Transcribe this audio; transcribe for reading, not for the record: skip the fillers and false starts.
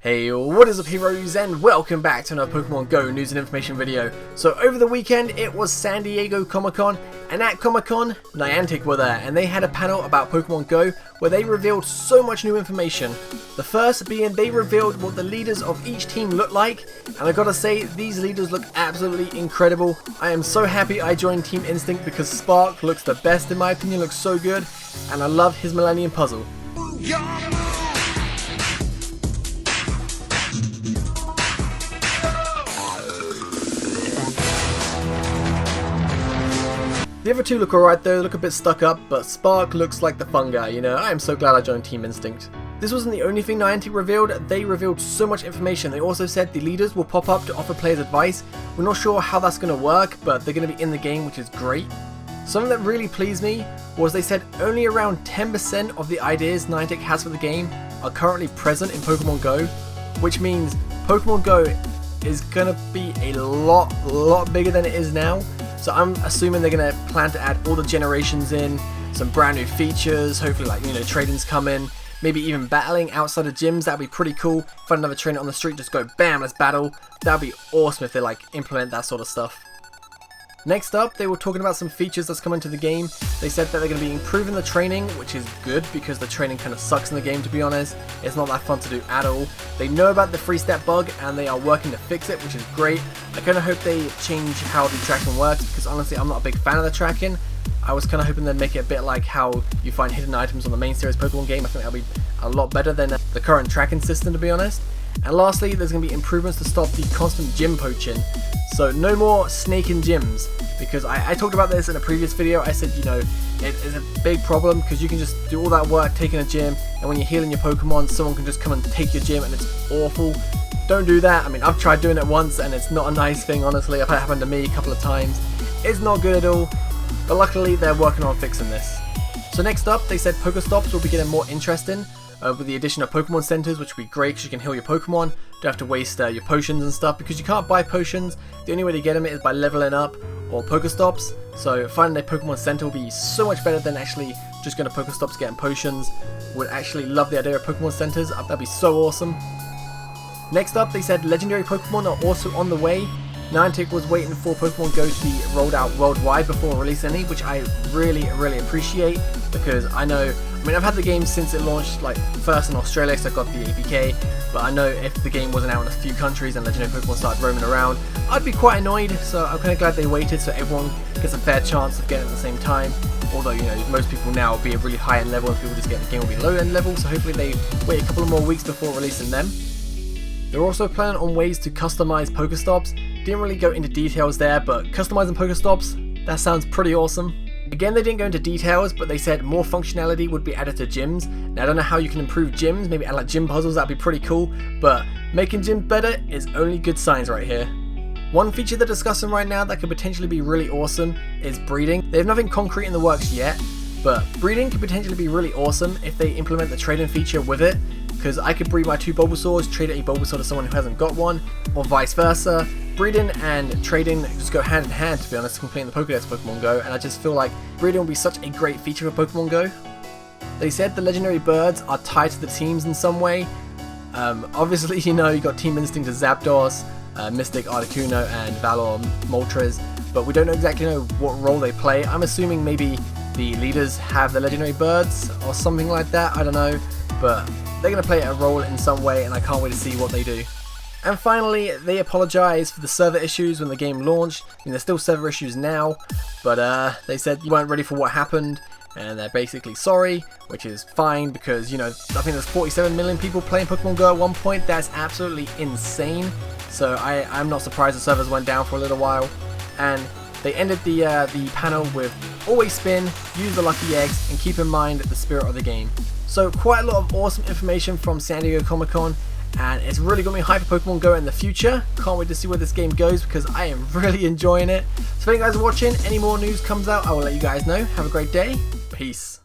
Hey, what is up heroes, and welcome back to another Pokemon Go news and information video. So over the weekend it was San Diego Comic-Con, and at Comic-Con, Niantic were there and they had a panel about Pokemon Go where they revealed so much new information. The first being they revealed what the leaders of each team look like, and I gotta say these leaders look absolutely incredible. I am so happy I joined Team Instinct because Spark looks the best in my opinion, looks so good, and I love his Millennium Puzzle. The other two look alright though, look a bit stuck up, but Spark looks like the fun guy, you know. I am so glad I joined Team Instinct. This wasn't the only thing Niantic revealed, they revealed so much information. They also said the leaders will pop up to offer players advice. We're not sure how that's going to work, but they're going to be in the game, which is great. Something that really pleased me was they said only around 10% of the ideas Niantic has for the game are currently present in Pokemon Go, which means Pokemon Go is going to be a lot bigger than it is now. So I'm assuming they're going to plan to add all the generations in, some brand new features, hopefully like, you know, trade-ins come in, maybe even battling outside of gyms. That'd be pretty cool. Find another trainer on the street, just go bam, let's battle. That'd be awesome if they like implement that sort of stuff. Next up, they were talking about some features that's coming to the game. They said that they're going to be improving the training, which is good because the training kind of sucks in the game, to be honest. It's not that fun to do at all. They know about the free-step bug and they are working to fix it, which is great. I kind of hope they change how the tracking works because honestly I'm not a big fan of the tracking. I was kind of hoping they'd make it a bit like how you find hidden items on the main series Pokemon game. I think that'll be a lot better than the current tracking system, to be honest. And lastly, there's going to be improvements to stop the constant gym poaching. So no more snake in gyms, because I talked about this in a previous video. I said, you know, it is a big problem because you can just do all that work taking a gym, and when you're healing your Pokemon, someone can just come and take your gym and it's awful. Don't do that. I mean, I've tried doing it once and it's not a nice thing, honestly. I've had it happen to me a couple of times. It's not good at all, but luckily they're working on fixing this. So next up, they said Pokestops will be getting more interesting. With the addition of Pokemon Centers, which will be great because you can heal your Pokemon. Don't have to waste your potions and stuff because you can't buy potions. The only way to get them is by leveling up or Pokestops. So finding a Pokemon Center will be so much better than actually just going to Pokestops getting potions. Would actually love the idea of Pokemon Centers. That'd be so awesome. Next up, they said legendary Pokemon are also on the way. Niantic was waiting for Pokemon Go to be rolled out worldwide before releasing any, which I really appreciate because I mean, I've had the game since it launched, like first in Australia, so I got the APK, but I know if the game wasn't out in a few countries and legendary Pokemon started roaming around, I'd be quite annoyed, so I'm kind of glad they waited so everyone gets a fair chance of getting it at the same time. Although, you know, most people now will be a really high-end level and people just get the game will be low-end level, so hopefully they wait a couple of more weeks before releasing them. They're also planning on ways to customize Pokestops. Didn't really go into details there, but customizing Pokestops, that sounds pretty awesome. Again, they didn't go into details, but they said more functionality would be added to gyms. Now, I don't know how you can improve gyms, maybe add like gym puzzles, that'd be pretty cool, but making gyms better is only good signs right here. One feature they're discussing right now that could potentially be really awesome is breeding. They have nothing concrete in the works yet, but breeding could potentially be really awesome if they implement the trading feature with it, because I could breed my two Bulbasaurs, trade a Bulbasaur to someone who hasn't got one, or vice versa. Breeding and trading just go hand in hand, to be honest, completing the Pokédex Pokemon Go, and I just feel like breeding will be such a great feature for Pokemon Go. They said the legendary birds are tied to the teams in some way. Obviously, you know, you got Team Instinct as Zapdos, Mystic Articuno, and Valor Moltres, but we don't know exactly what role they play. I'm assuming maybe the leaders have the legendary birds or something like that, I don't know, but they're going to play a role in some way and I can't wait to see what they do. And finally, they apologise for the server issues when the game launched. I mean, there's still server issues now, but they said you weren't ready for what happened and they're basically sorry, which is fine because, you know, I think there's 47 million people playing Pokemon Go at one point. That's absolutely insane. So I'm not surprised the servers went down for a little while. And they ended the panel with always spin, use the lucky eggs, and keep in mind the spirit of the game. So quite a lot of awesome information from San Diego Comic-Con, and it's really got me hyped for Pokemon Go in the future. Can't wait to see where this game goes because I am really enjoying it. So thank you guys for watching. Any more news comes out, I will let you guys know. Have a great day. Peace.